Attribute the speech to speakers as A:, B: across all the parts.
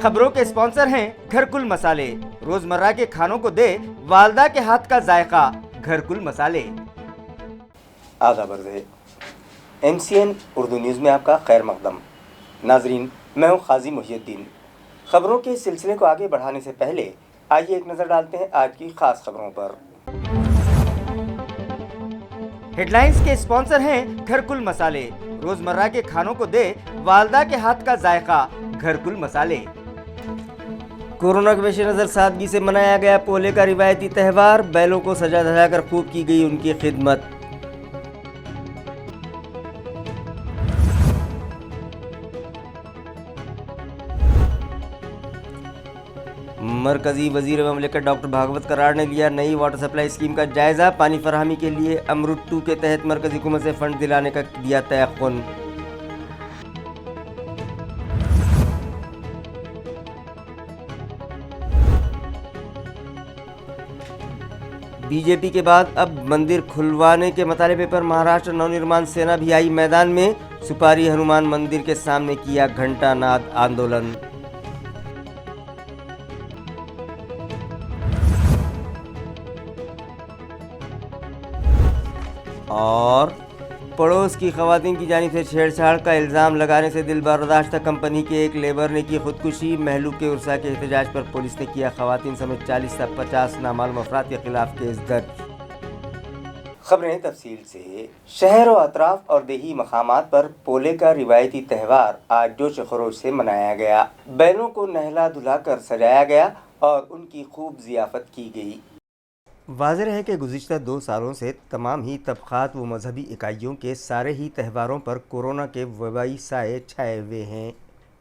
A: खबरों के स्पॉन्सर हैं घरकुल मसाले। रोजमर्रा के खानों को दे वालदा के हाथ का जायका, घरकुल मसाले।
B: आदाब है MCN उर्दू न्यूज़ में आपका खैर मकदम। नाजरीन, मैं हूँ काजी मुहियुद्दीन। खबरों के सिलसिले को आगे बढ़ाने से पहले आइए एक नज़र डालते हैं आज की खास खबरों पर।
A: हेडलाइंस के स्पॉन्सर हैं घरकुल मसाले। रोजमर्रा के खानों को दे वालदा के हाथ का जायका, घरकुल मसाले। कोरोना के पेश नज़र सादगी से मनाया गया पोले का रिवायती त्यौहार। बैलों को सजा धजा कर खूब की गई उनकी खिदमत। मरकजी वजीर ममलिकत डॉक्टर भागवत करार ने लिया नई वाटर सप्लाई स्कीम का जायजा। पानी फराहमी के लिए अमरुद 2 के तहत मरकजी हुकूमत से फंड दिलाने का दिया तयक़ुन। बीजेपी के बाद अब मंदिर खुलवाने के मुतालबे पर महाराष्ट्र नवनिर्माण सेना भी आई मैदान में। सुपारी हनुमान मंदिर के सामने किया घंटानाद आंदोलन। और पड़ोस की खवातीन की जानिब से छेड़छाड़ का इल्ज़ाम लगाने से दिल बर्दाश्त कंपनी के एक लेबर ने की खुदकुशी। महलू के उर्सा के एहतजाज पर पुलिस ने किया खवातीन समेत 40 से 50 नामालूम अफराद के खिलाफ केस दर्ज।
B: खबरें तफसील से। शहर और अतराफ और देही मकामात पर पोले का रिवायती त्यौहार आज जोश खरोश से मनाया गया। बैलों को नहला धुला कर सजाया गया और उनकी खूब जियाफत की गई।
A: वाज़ेह है कि गुज़िश्ता 2 सालों से तमाम ही तबक़ात व मजहबी इकाइयों के सारे ही त्यौहारों पर कोरोना के वबाई साए छाए हुए हैं,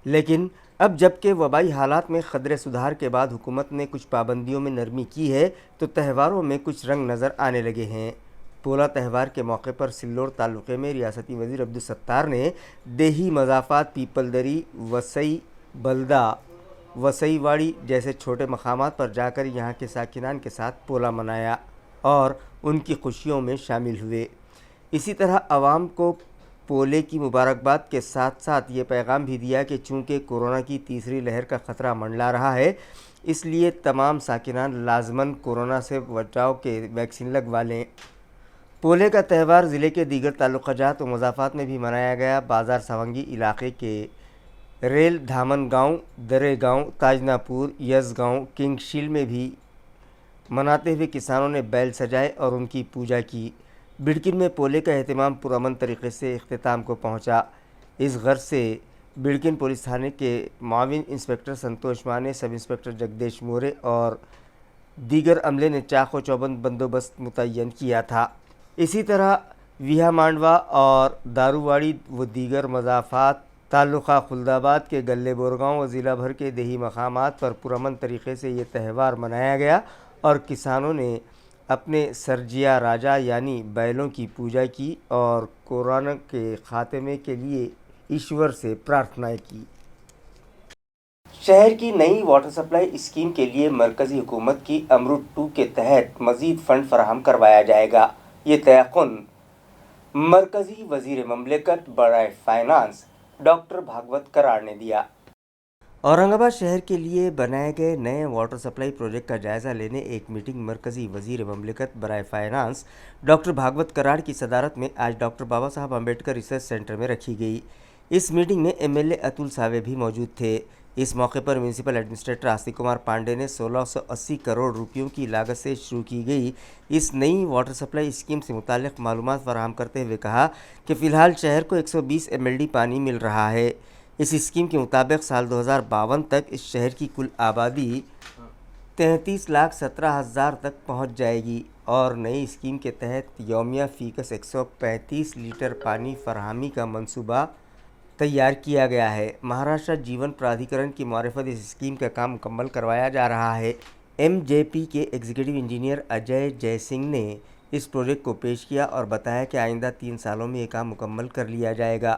A: लेकिन अब जबकि वबाई हालात में क़दरे सुधार के बाद हुकूमत ने कुछ पाबंदियों में नरमी की है तो त्यौहारों में कुछ रंग नज़र आने लगे हैं। पोला त्यौहार के मौके पर सिल्लोड तालुक़े में रियासती वज़ीर अब्दुल सत्तार ने देही मज़ाफ़ात पीपलदरी, वसई बल्दा, वसईवाड़ी जैसे छोटे मकामात पर जाकर यहाँ के साकिनान के साथ पोला मनाया और उनकी खुशियों में शामिल हुए। इसी तरह आवाम को पोले की मुबारकबाद के साथ साथ ये पैगाम भी दिया कि चूँकि कोरोना की तीसरी लहर का ख़तरा मंडला रहा है, इसलिए तमाम साकिनान लाजमन कोरोना से बचाव के वैक्सीन लगवा लें। पोले का त्यौहार ज़िले के दीगर ताल्लुक़ात व मज़ाफ़ात में भी मनाया गया। बाज़ार सावंगी इलाक़े के रेल धामन गांव, दरे गांव, ताजनापुर, यस गांव, किंगशील में भी मनाते हुए किसानों ने बैल सजाए और उनकी पूजा की। बिड़किन में पोले का एहतमाम पुरअमन तरीक़े से इख्तिताम को पहुंचा। इस गर्ज से बिड़किन पुलिस थाने के माविन इंस्पेक्टर संतोष माने, सब इंस्पेक्टर जगदेश मोरे और दीगर अमले ने चाक़ो चौबंद बंदोबस्त मुतय्यन किया था। इसी तरह विहा मांडवा और दारूवाड़ी व दीगर मज़ाफ़ात ताल्लुक़ा खुलदाबाद के गल्ले बोरगांव व ज़िला भर के देही मकामात पर पुरअमन तरीक़े से ये त्यौहार मनाया गया और किसानों ने अपने सरजिया राजा यानी बैलों की पूजा की और कोरोना के ख़ात्मे के लिए ईश्वर से प्रार्थनाएं की।
B: शहर की नई वाटर सप्लाई स्कीम के लिए मरकज़ी हुकूमत की अमरुद 2 के तहत मज़ीद फ़ंड फराहम करवाया जाएगा। ये तयक़ुन मरकज़ी वज़ीर ममलिकत बराए फ़ाइनांस डॉक्टर भागवत करार ने दिया।
A: औरंगाबाद शहर के लिए बनाए गए नए वाटर सप्लाई प्रोजेक्ट का जायज़ा लेने एक मीटिंग मरकज़ी वज़ीर ममलिकत बराए फ़ाइनांस डॉक्टर भागवत करार की सदारत में आज डॉक्टर बाबा साहब अम्बेडकर रिसर्च सेंटर में रखी गई। इस मीटिंग में MLA अतुल सावे भी मौजूद थे। इस मौके पर म्यूनसिपल एडमिनिस्ट्रेटर आस्तिक कुमार पांडे ने 1680 करोड़ रुपयों की लागत से शुरू की गई इस नई वाटर सप्लाई स्कीम से मुताल्लिक़ मालूमात फराहम करते हुए कहा कि फ़िलहाल शहर को 120 MLD पानी मिल रहा है। इस स्कीम के मुताबिक साल 2052 तक इस शहर की कुल आबादी 33,17,000 तक पहुंच जाएगी और नई स्कीम के तहत यौमिया फ़ीकस 135 लीटर पानी फराहमी का मंसूबा तैयार किया गया है। महाराष्ट्र जीवन प्राधिकरण की मारिफत इस स्कीम का काम मुकम्मल करवाया जा रहा है। MJP के एग्जीक्यूटिव इंजीनियर अजय जयसिंह ने इस प्रोजेक्ट को पेश किया और बताया कि आइंदा 3 सालों में ये काम मुकम्मल कर लिया जाएगा।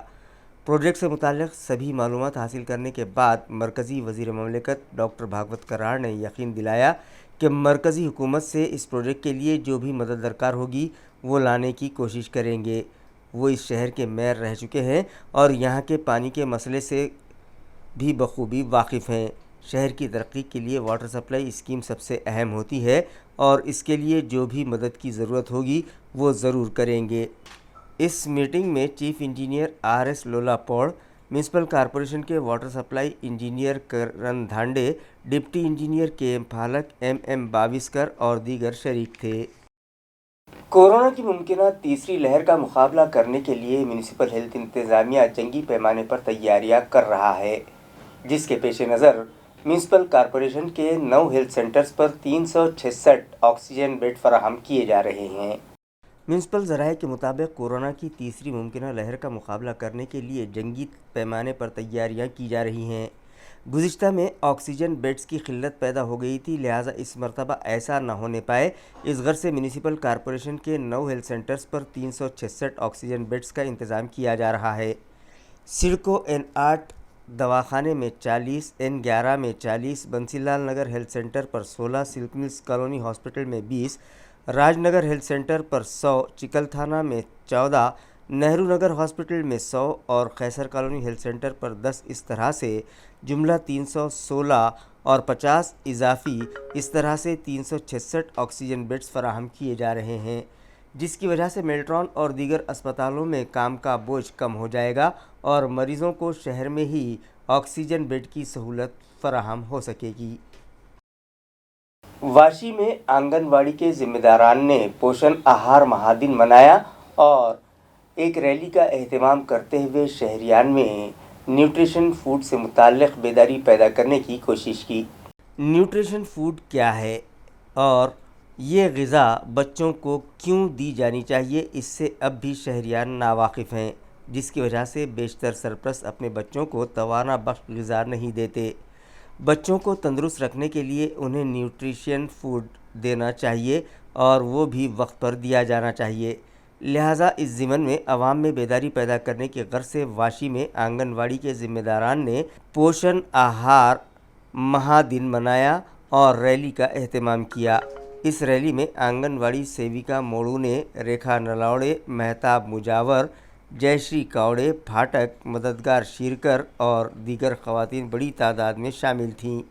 A: प्रोजेक्ट से मुताल्लिक़ सभी मालूमात हासिल करने के बाद मरकज़ी वज़ीर ममलिकत डॉक्टर भागवत करार ने यकीन दिलाया कि मरकज़ी हुकूमत से इस प्रोजेक्ट के लिए जो भी मदद दरकार होगी वो लाने की कोशिश करेंगे। वो इस शहर के मेयर रह चुके हैं और यहाँ के पानी के मसले से भी बखूबी वाकिफ़ हैं। शहर की तरक्की के लिए वाटर सप्लाई स्कीम सबसे अहम होती है और इसके लिए जो भी मदद की ज़रूरत होगी वो ज़रूर करेंगे। इस मीटिंग में chief engineer RS Lolapaud, municipal corporation के water supply engineer Karan Dhande, deputy engineer KM Phalak, MM Baviskar और दीगर शरीक थे। कोरोना की मुमकिन तीसरी लहर का मुकाबला करने के लिए म्यूनिसिपल हेल्थ इंतज़ामिया जंगी पैमाने पर तैयारियां कर रहा है, जिसके पेश नज़र म्यूनसिपल कॉरपोरेशन के 9 हेल्थ सेंटर्स पर 366 ऑक्सीजन बेड फराहम किए जा रहे हैं। म्यूनसिपल ज़राए के मुताबिक कोरोना की तीसरी मुमकिन लहर का मुकाबला करने के लिए जंगी पैमाने पर तैयारियां की जा रही हैं। गुज़िश्ता में ऑक्सीजन बेड्स की किल्लत पैदा हो गई थी, लिहाजा इस मरतबा ऐसा न होने पाए, इस गर्ज से म्यूनिसिपल कॉरपोरेशन के 9 हेल्थ सेंटर्स पर 366 ऑक्सीजन बेड्स का इंतज़ाम किया जा रहा है। सिडको N8 दवाखाने में 40, N11 में 40, बंसीलाल नगर हेल्थ सेंटर पर 16, सिल्क मिल्स कॉलोनी हॉस्पिटल में 20, राजनगर हेल्थ सेंटर पर 100, चिकलथाना में 14, नेहरू नगर हॉस्पिटल में 100 और कैसर कॉलोनी हेल्थ सेंटर पर 10, इस तरह से जुमला 316 और 50 इजाफी इस तरह से 366 ऑक्सीजन बेड्स फराहम किए जा रहे हैं, जिसकी वजह से मेल्ट्रॉन और दीगर अस्पतालों में काम का बोझ कम हो जाएगा और मरीज़ों को शहर में ही ऑक्सीजन बेड की सहूलत फराहम हो सकेगी। वाशी में आंगनवाड़ी के जिम्मेदारान ने पोषण आहार महादिन मनाया और एक रैली का एहतमाम करते हुए शहरियान में न्यूट्रिशन फूड से मुताल्लिक़ बेदारी पैदा करने की कोशिश की। न्यूट्रिशन फूड क्या है और ये ग़िज़ा बच्चों को क्यों दी जानी चाहिए, इससे अब भी शहरियान नावाकिफ़ हैं, जिसकी वजह से बेशतर सरपरस्त अपने बच्चों को तवाना बख्श ग़िज़ा नहीं देते। बच्चों को तंदुरुस्त रखने के लिए उन्हें न्यूट्रिशन फूड देना चाहिए और वो भी वक्त पर दिया जाना चाहिए। लिहाजा इस ज़िमन में अवाम में बेदारी पैदा करने के गर्ज से वाशी में आंगनवाड़ी के ज़िम्मेदारान ने पोषण आहार महादिन मनाया और रैली का एहतमाम किया। इस रैली में आंगनवाड़ी सेविका मोड़ू ने, रेखा नलावड़े, मेहताब मुजावर, जयश्री कावड़े, फाटक, मददगार शीरकर और दीगर ख़वातीन बड़ी तादाद में शामिल थीं।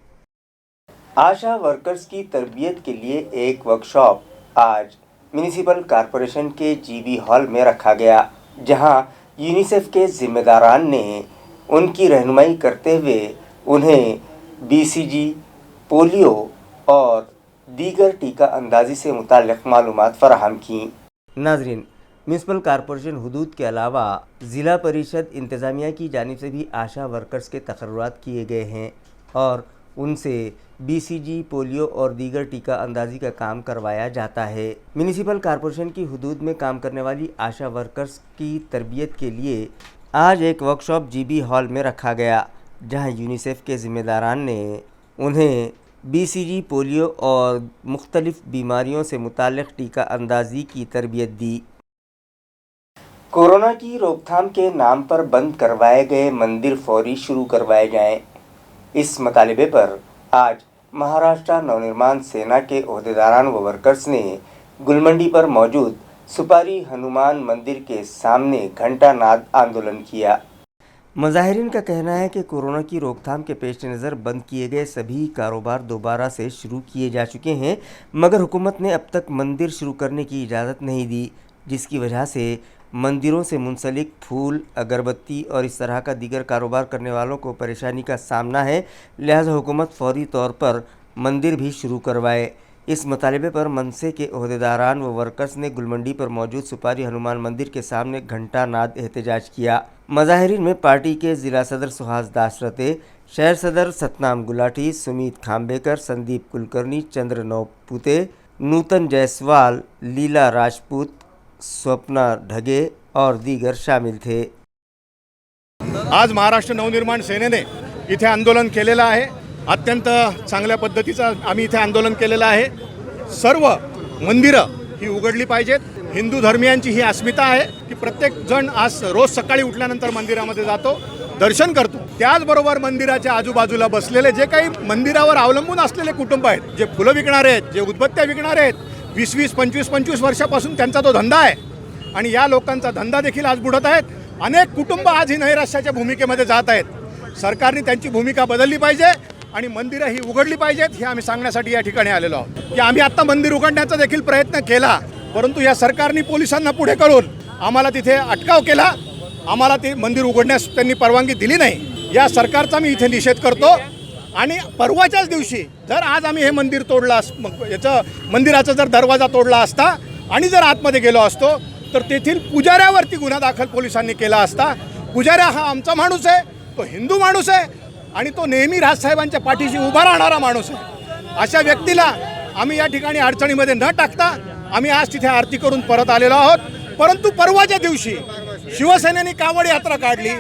A: आशा वर्कर्स की तरबियत के लिए एक वर्कशॉप आज म्यूनिसिपल कॉरपोरेशन के GB हॉल में रखा गया, जहां यूनिसेफ के ज़िम्मेदारान ने उनकी रहनुमाई करते हुए उन्हें BCG, पोलियो और दीगर टीका अंदाजी से मुताल्लिक़ मालूमात फ़राहम की। नाज़रीन, म्यूनसिपल कॉरपोरेशन हुदूद के अलावा ज़िला परिषद इंतज़ामिया की जानिब से भी आशा वर्कर्स के तक़र्रुरात किए गए हैं और उनसे BCG, पोलियो और दीगर टीका अंदाजी का काम करवाया जाता है। म्यूनिसिपल कॉरपोरेशन की हुदूद में काम करने वाली आशा वर्कर्स की तरबियत के लिए आज एक वर्कशॉप GB हॉल में रखा गया, जहां यूनिसेफ के ज़िम्मेदारान ने उन्हें BCG, पोलियो और मुख्तलिफ़ बीमारियों से मुताल्लिक़ टीका अंदाजी की तरबियत दी। कोरोना की रोकथाम के नाम पर बंद करवाए गए मंदिर फौरी शुरू करवाए जाएं। इस मुतालिबे पर आज महाराष्ट्र नवनिर्माण सेना के ओहदेदारान व वर्कर्स ने गुलमंडी पर मौजूद सुपारी हनुमान मंदिर के सामने घंटा नाद आंदोलन किया। मुजाहिरीन का कहना है कि कोरोना की रोकथाम के पेश नज़र बंद किए गए सभी कारोबार दोबारा से शुरू किए जा चुके हैं, मगर हुकूमत ने अब तक मंदिर शुरू करने की इजाज़त नहीं दी, जिसकी वजह से मंदिरों से मुंसलिक फूल, अगरबत्ती और इस तरह का दीगर कारोबार करने वालों को परेशानी का सामना है। लिहाजा हुकूमत फौरी तौर पर मंदिर भी शुरू करवाए। इस मुतालिबे पर मनसे के ओहदेदारान व वर्कर्स ने गुलमंडी पर मौजूद सुपारी हनुमान मंदिर के सामने घंटा नाद एहतजाज किया। मज़ाहिरीन में पार्टी के ज़िला सदर सुहास दासरते, शहर सदर सतनाम गुलाटी, सुमीत खाम्बेकर, संदीप कुलकर्णी, चंद्र नौपुते, नूतन जायसवाल, लीला राजपूत, स्वप्ना ढगे और दीगर शामिल थे।
C: आज महाराष्ट्र नवनिर्माण सेनेने इथे आंदोलन केलेलं आहे। अत्यंत चांगल्या पद्धतीचं आम्ही इथे आंदोलन केलेलं आहे। सर्व मंदिरं ही उघडली पाहिजेत। हिंदू धर्मियांची ही अस्मिता आहे की प्रत्येक जण आज रोज सकाळी उठल्यानंतर मंदिरामध्ये जातो, दर्शन करतो। त्याचबरोबर मंदिराच्या आजूबाजूला बसलेले जे काही मंदिरावर अवलंबून असलेले कुटुंब आहेत, जे फुलं विकणारे आहेत, जे उदबत्त्या विकणारे आहेत, 20-20, 25-25 वर्षापासून त्यांचा तो धंदा आहे आणि या लोकांचा धंदा देखील आज बुडत आहेत। अनेक कुटुंब आज ही नैराश्याच्या भूमिकेमध्ये जात आहेत। सरकारने त्यांची भूमिका बदलली पाहिजे आणि मंदिरं ही उघडली पाहिजेत हे आम्ही सांगण्यासाठी या ठिकाणी आलेलो आहोत की आम्ही आत्ता मंदिर उघडण्याचा देखील प्रयत्न केला, परंतु या सरकारने पोलिसांना पुढे करून आम्हाला तिथे अटकाव केला, आम्हाला ते मंदिर उघडण्यास त्यांनी परवानगी दिली नाही। या सरकारचा मी इथे निषेध करतो आणि परवाच्याच दिवशी जर आज आम्ही हे मंदिर तोडलं मंदिराचा जर दरवाजा तोडला असता आणि जर आतमध्ये गेलो असतो तर तेथील पुजाऱ्यावरती गुन्हा दाखल पोलिसांनी केला असता। पुजाऱ्या हा आमचा माणूस आहे, तो हिंदू माणूस आहे आणि तो नेहमी राजसाहेबांच्या पाठीशी उभा राहणारा माणूस आहे। अशा व्यक्तीला आम्ही या ठिकाणी अडचणीमध्ये न टाकता आम्ही आज तिथे आरती करून परत आलेलो आहोत। परंतु परवाच्या दिवशी शिवसेनेने कावड यात्रा काढली,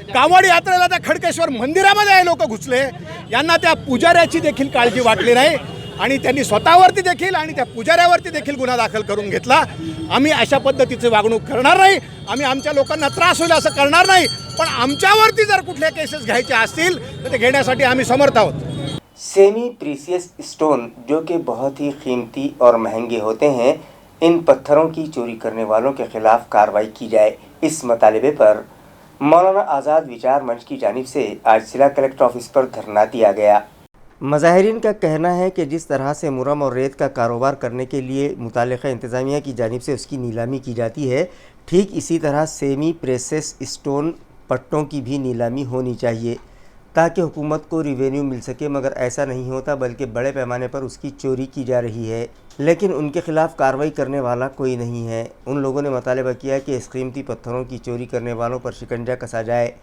C: कावड यात्रेला त्या खडकेश्वर मंदिरामध्ये हे लोक घुसले, यांना त्या पुजाऱ्याची देखील काळजी वाटली नाही आणि त्यांनी स्वतःवरती देखील आणि त्या पुजाऱ्यावरती देखील गुन्हा दाखल करून घेतला। आम्ही अशा पद्धतीची वागणूक करणार नाही, आम्ही आमच्या लोकांना त्रास होईल असं करणार नाही, पण आमच्यावरती जर कुठल्या केसेस घ्यायचे असतील तर ते घेण्यासाठी आम्ही समर्थ आहोत।
B: सेमी प्रीसियस स्टोन जो कि बहुत ही कीमती और महंगे होते हैं, इन पत्थरों की चोरी करने वालों के खिलाफ कार्रवाई की जाए, इस मुतालबे पर मौलाना आज़ाद विचार मंच की जानिब से आज जिला कलेक्टर ऑफिस पर धरना दिया गया।
A: मज़ाहिरीन का कहना है कि जिस तरह से मुरम और रेत का कारोबार करने के लिए मुतालिका इंतज़ामिया की जानिब से उसकी नीलामी की जाती है, ठीक इसी तरह सेमी प्रेसेस स्टोन पट्टों की भी नीलामी होनी चाहिए ताकि हुकूमत को रिवेन्यू मिल सके, मगर ऐसा नहीं होता बल्कि बड़े पैमाने पर उसकी चोरी की जा रही है, लेकिन उनके खिलाफ कार्रवाई करने वाला कोई नहीं है। उन लोगों ने मुतालबा किया कि इस कीमती पत्थरों की चोरी करने वालों पर शिकंजा कसा जाए।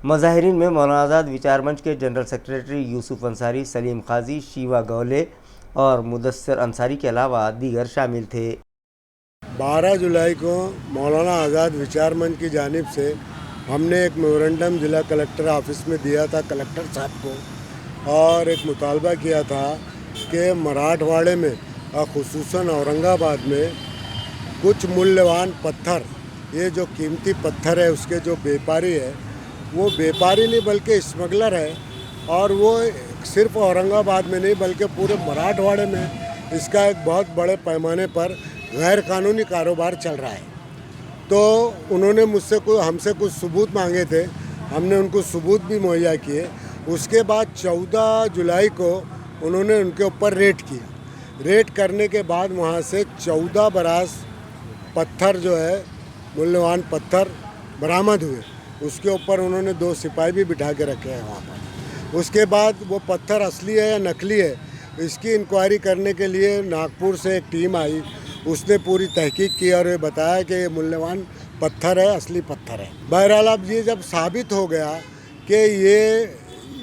A: मज़ाहिरीन में मौलाना आज़ाद विचार मंच के जनरल सेक्रेटरी यूसुफ अंसारी, सलीम खाजी, शीवा गौले और मुदस्सर अंसारी के अलावा दीगर शामिल थे।
D: 12 जुलाई को मौलाना आज़ाद विचार मंच की जानिब से हमने एक मेमोरेंडम ज़िला कलेक्टर ऑफिस में दिया था कलेक्टर साहब को, और एक मुतालबा किया था कि मराठवाड़े में और ख़ुसूसन औरंगाबाद में कुछ मूल्यवान पत्थर, ये जो कीमती पत्थर है उसके जो व्यापारी है वो व्यापारी नहीं बल्कि स्मगलर है, और वो सिर्फ औरंगाबाद में नहीं बल्कि पूरे मराठवाड़े में इसका एक बहुत बड़े पैमाने पर गैर कानूनी कारोबार चल रहा है। तो उन्होंने हमसे कुछ सबूत मांगे थे, हमने उनको सबूत भी मुहैया किए। उसके बाद 14 जुलाई को उन्होंने उनके ऊपर रेड किया। रेड करने के बाद वहाँ से 14 बरास पत्थर जो है मूल्यवान पत्थर बरामद हुए। उसके ऊपर उन्होंने 2 सिपाही भी बिठा के रखे हैं वहाँ पर। उसके बाद वो पत्थर असली है या नकली है इसकी इंक्वायरी करने के लिए नागपुर से एक टीम आई, उसने पूरी तहकीक की और ये बताया कि ये मूल्यवान पत्थर है, असली पत्थर है। बहरहाल अब ये जब साबित हो गया कि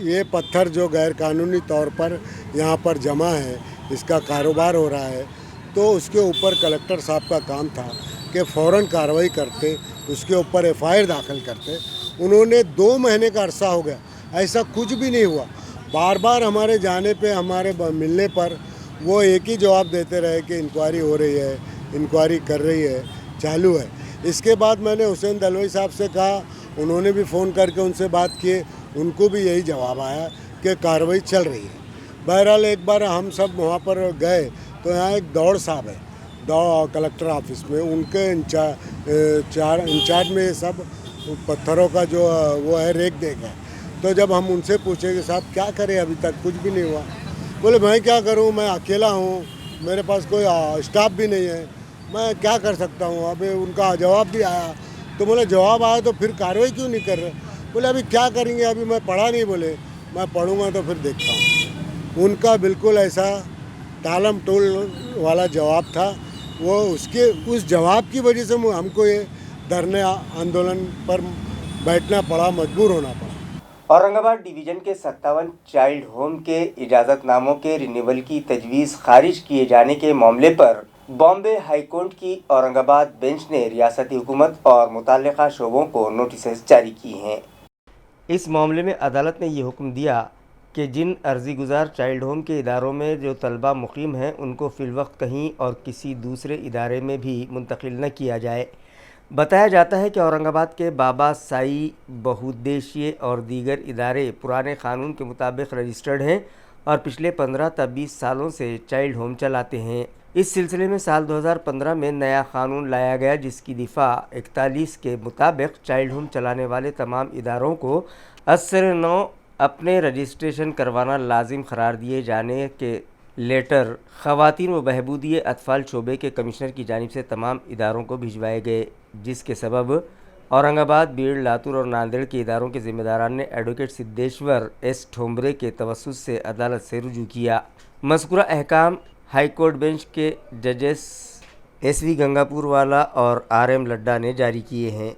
D: ये पत्थर जो गैर कानूनी तौर पर यहाँ पर जमा है, इसका कारोबार हो रहा है, तो उसके ऊपर कलेक्टर साहब का काम था कि फ़ौरन कार्रवाई करते, उसके ऊपर FIR दाखिल करते। उन्होंने 2 महीने का अरसा हो गया, ऐसा कुछ भी नहीं हुआ। बार बार हमारे जाने पे, हमारे मिलने पर वो एक ही जवाब देते रहे कि इंक्वायरी हो रही है, इंक्वायरी कर रही है, चालू है। इसके बाद मैंने हुसैन दलवाई साहब से कहा, उन्होंने भी फ़ोन करके उनसे बात किए, उनको भी यही जवाब आया कि कार्रवाई चल रही है। बहरहाल एक बार हम सब वहाँ पर गए तो यहाँ एक दौड़ साहब है, दौड़ कलेक्टर ऑफिस में, उनके इंचार्ज में सब पत्थरों का जो वो है रेख देख है। तो जब हम उनसे पूछे कि साहब क्या करें, अभी तक कुछ भी नहीं हुआ। बोले मैं क्या करूं, मैं अकेला हूं, मेरे पास कोई स्टाफ भी नहीं है, मैं क्या कर सकता हूं। अभी उनका जवाब भी आया, तो बोले जवाब आया तो फिर कार्रवाई क्यों नहीं कर रहे। बोले अभी क्या करेंगे, अभी मैं पढ़ा नहीं। बोले मैं पढ़ूंगा तो फिर देखता हूं। उनका बिल्कुल ऐसा टालम टोल वाला जवाब था। वो उस जवाब की वजह से हमको ये धरने आंदोलन पर बैठना पड़ा, मजबूर होना पड़ा।
B: औरंगाबाद डिवीज़न के 57 चाइल्ड होम के इजाज़तनामों के रिन्यूअल की तजवीज़ खारिज किए जाने के मामले पर बॉम्बे हाई कोर्ट की औरंगाबाद बेंच ने रियासती हुकूमत और मुताल्लिक़ा शोबों को नोटिस जारी की हैं।
A: इस मामले में अदालत ने ये हुक्म दिया कि जिन अर्जी गुजार चाइल्ड होम के इदारों में जो तलबा मुकीम हैं उनको फ़िलवक्त कहीं और किसी दूसरे इदारे में भी मुंतकिल न किया जाए। बताया जाता है कि औरंगाबाद के बाबा साई बहुउद्देशीय और दीगर इदारे पुराने क़ानून के मुताबिक रजिस्टर्ड हैं और पिछले 15 या 20 सालों से चाइल्ड होम चलाते हैं। इस सिलसिले में साल 2015 में नया क़ानून लाया गया जिसकी दिफा 41 के मुताबिक चाइल्ड होम चलाने वाले तमाम इदारों को असर 9 अपने रजिस्ट्रेशन करवाना लाजिम करार दिए जाने के लेटर ख़वातीन व बहबूदी अतफ़ाल शोबे के कमिश्नर की जानिब से तमाम इदारों को भिजवाए गए, जिसके सबब औरंगाबाद, बीड़, लातूर और नांदेड़ के इदारों के ज़िम्मेदारान ने एडवोकेट सिद्धेश्वर एस ठोंबरे के तवस्सुस से अदालत से रुजू किया। मज़कूरा अहकाम हाई कोर्ट बेंच के जजेस SV गंगापुरवाला और RM लड्डा ने जारी किए हैं।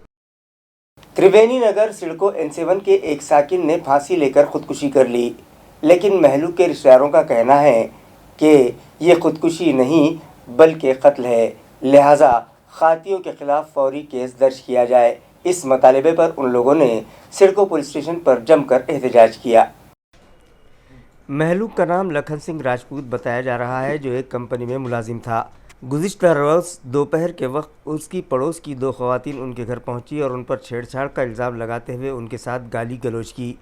B: त्रिवेणी नगर सिडको N7 के एक साकिन ने फांसी लेकर खुदकुशी कर ली, लेकिन महलूक के रिश्तेदारों का कहना है कि ये खुदकुशी नहीं बल्कि कत्ल है, लिहाजा खातियों के खिलाफ फौरी केस दर्ज किया जाए। इस मतालबे पर उन लोगों ने सिडको पुलिस स्टेशन पर जमकर एहतजाज किया।
A: महलूक का नाम लखन सिंह राजपूत बताया जा रहा है, जो एक कंपनी में मुलाजिम था। गुज़िश्ता रोज़ दोपहर के वक्त उसकी पड़ोस की 2 ख़वातीन उनके घर पहुंची और उन पर छेड़छाड़ का इल्ज़ाम लगाते हुए उनके साथ गाली गलौज की।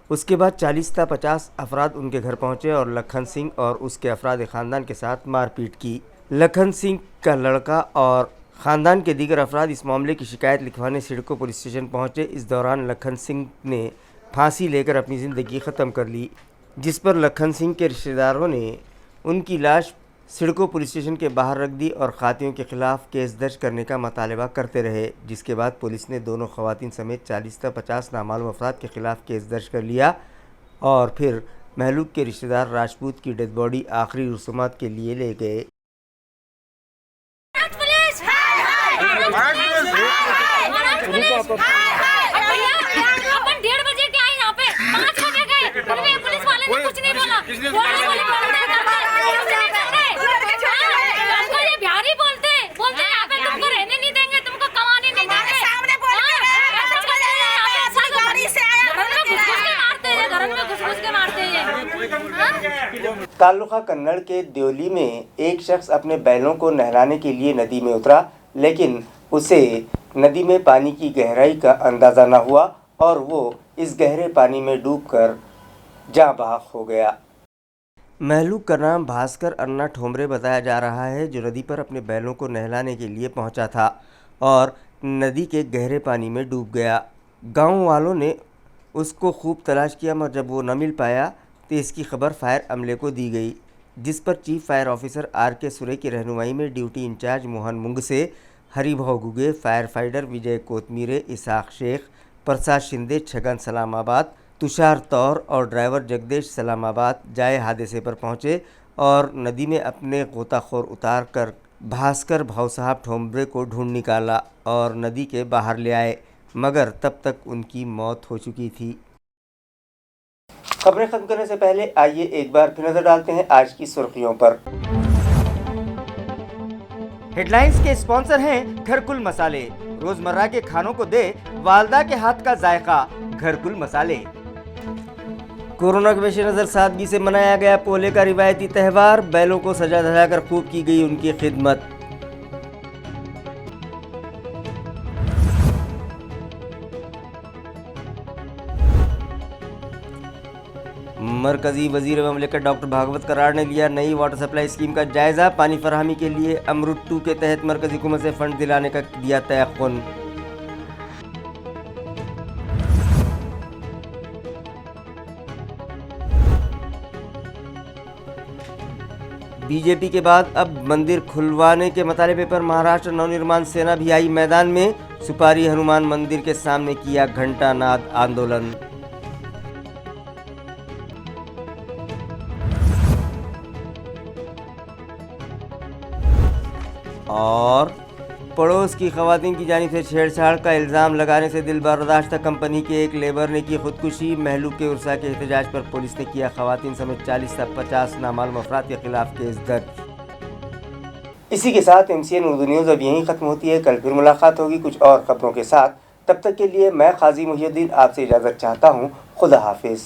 A: उसके बाद 40 से 50 अफराद उनके घर पहुंचे और लखन सिंह और उसके अफराद ख़ानदान के साथ मारपीट की। लखन सिंह का लड़का और ख़ानदान के दीगर अफराद इस मामले की शिकायत लिखवाने सिडको पुलिस स्टेशन पहुंचे। इस दौरान लखन सिंह ने फांसी लेकर अपनी ज़िंदगी ख़त्म कर ली, जिस पर लखन सिंह के रिश्तेदारों ने उनकी लाश सिडको पुलिस स्टेशन के बाहर रख दी और खातियों के ख़िलाफ़ केस दर्ज करने का मुतालबा करते रहे, जिसके बाद पुलिस ने दोनों ख़वातीन समेत 40 से 50 नामालूम अफराद के ख़िलाफ़ केस दर्ज कर लिया और फिर महलूक के रिश्तेदार राजपूत की डेड बॉडी आखिरी रसूमात के लिए ले गए।
E: अपन 1:30 बजे के आए यहाँ पे, 5 बजे गए, पुलिस वाले ने कुछ नहीं बोला। हमको ये बिहारी बोलते यहाँ पे तुमको रहने नहीं देंगे, तुमको कमाने नहीं देंगे। सामने घर में घुस के मारते हैं।
B: ताल्लुका कन्नड़ के द्योली में एक शख्स अपने बैलों को नहलाने के लिए नदी में उतरा, लेकिन उसे नदी में पानी की गहराई का अंदाज़ा न हुआ और वो इस गहरे पानी में डूबकर जाँ बहक हो गया।
A: महलूक का नाम भास्कर अन्ना ठोंबरे बताया जा रहा है, जो नदी पर अपने बैलों को नहलाने के लिए पहुंचा था और नदी के गहरे पानी में डूब गया। गांव वालों ने उसको खूब तलाश किया, मगर जब वो न मिल पाया तो इसकी खबर फायर अमले को दी गई, जिस पर चीफ फायर ऑफिसर RK सुरे की रहनुमाई में duty incharge Mohan Mungse, Haribhau Guge, fire fighter Vijay Kotmire, Isak Shaikh, Prasad Shinde, Chhagan Salamabad, Tushar Taur और ड्राइवर जगदीश सलामाबाद जाए हादसे पर पहुंचे और नदी में अपने गोताखोर उतार कर भास्कर भाऊ साहब ठोंबरे को ढूंढ निकाला और नदी के बाहर ले आए, मगर तब तक उनकी मौत हो चुकी थी।
B: खबरें खत्म करने से पहले आइए एक बार फिर नजर डालते हैं आज की सुर्खियों पर।
A: हेडलाइंस के स्पॉन्सर हैं घरकुल मसाले। रोजमर्रा के खानों को दे वालदा के हाथ का जायका, घरकुल मसाले। कोरोना के पेश नज़र सादगी से मनाया गया पोले का रिवायती त्यौहार, बैलों को सजा धजा कर खूब की गई उनकी खिदमत। मरकजी वजीर ममलिकत डॉक्टर भागवत करार ने लिया नई वाटर सप्लाई स्कीम का जायजा। पानी फराहमी के लिए अमृत 2 के तहत मरकजी हुकूमत से फंड दिलाने का दिया तयक़ुन। बीजेपी के बाद अब मंदिर खुलवाने के मुतालबे पर महाराष्ट्र नवनिर्माण सेना भी आई मैदान में। सुपारी हनुमान मंदिर के सामने किया घंटा नाद आंदोलन। और पड़ोस की खवातीन की जानिब से छेड़छाड़ का इल्ज़ाम लगाने से दिल बर्दाश्त कंपनी के एक लेबर ने की खुदकुशी। महलूक के उर्सा के एहतजाज पर पुलिस ने किया खवातीन समेत 40 से 50 नामालूम अफराद के खिलाफ केस दर्ज।
B: इसी के साथ MCN उर्दू न्यूज़ अब यहीं ख़त्म होती है। कल फिर मुलाकात होगी कुछ और खबरों के साथ। तब तक के लिए मैं काजी मुहियुद्दीन आपसे इजाज़त चाहता हूँ। खुदा हाफिज़।